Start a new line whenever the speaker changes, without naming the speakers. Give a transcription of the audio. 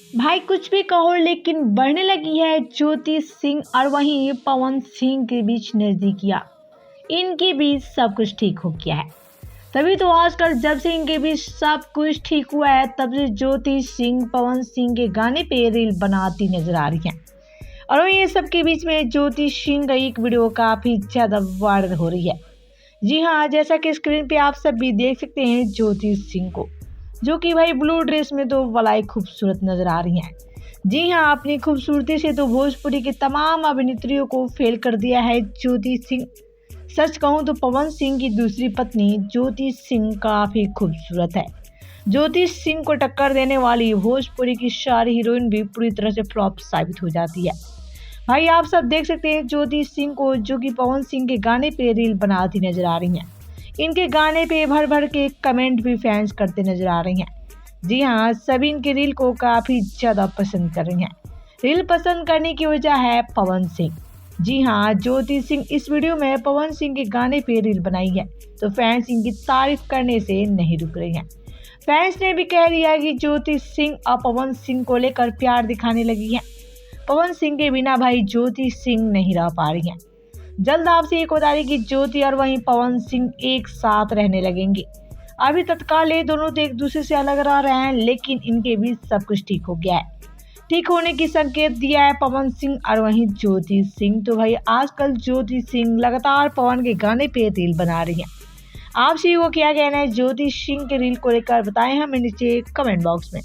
भाई कुछ भी कहो लेकिन बढ़ने लगी है ज्योति सिंह और वहीं पवन सिंह के बीच नजदीकियां। इनके बीच सब कुछ ठीक हो गया है। तभी तो आजकल जब से इनके बीच सब कुछ ठीक हुआ है तब से ज्योति सिंह पवन सिंह के गाने पे रील बनाती नजर आ रही हैं। और वहीं ये सब के बीच में ज्योति सिंह का एक वीडियो काफी ज्यादा वायरल हो रही है। जी हाँ, जैसा कि स्क्रीन पे आप सब भी देख सकते हैं ज्योति सिंह को, जो कि भाई ब्लू ड्रेस में तो बलाई खूबसूरत नजर आ रही हैं। जी हाँ, अपनी खूबसूरती से तो भोजपुरी की तमाम अभिनेत्रियों को फेल कर दिया है ज्योति सिंह। सच कहूँ तो पवन सिंह की दूसरी पत्नी ज्योति सिंह काफी खूबसूरत है। ज्योति सिंह को टक्कर देने वाली भोजपुरी की सारी हीरोइन भी पूरी तरह से फ्लॉप साबित हो जाती है। भाई आप सब देख सकते हैं ज्योति सिंह को, जो कि पवन सिंह के गाने पे रील बनाती नजर आ रही हैं। इनके गाने पे भर भर के कमेंट भी फैंस करते नजर आ रही हैं। जी हाँ, सभी इनके रील को काफी ज्यादा पसंद कर रही हैं। रील पसंद करने की वजह है पवन सिंह। जी हाँ, ज्योति सिंह इस वीडियो में पवन सिंह के गाने पे रील बनाई है तो फैंस इनकी तारीफ करने से नहीं रुक रहे हैं। फैंस ने भी कह दिया कि ज्योति सिंह और पवन सिंह को लेकर प्यार दिखाने लगी है। पवन सिंह के बिना भाई ज्योति सिंह नहीं रह पा रही हैं। जल्द आपसे एक बता दें कि ज्योति और वहीं पवन सिंह एक साथ रहने लगेंगे। अभी तत्काल ये दोनों तो एक दूसरे से अलग रह रहे हैं, लेकिन इनके बीच सब कुछ ठीक हो गया है। ठीक होने की संकेत दिया है पवन सिंह और वहीं ज्योति सिंह। तो भाई आजकल ज्योति सिंह लगातार पवन के गाने पे रील बना रही हैं। आप सभी को क्या कहना है ज्योति सिंह के रील को लेकर, बताएं हमें नीचे कमेंट बॉक्स में।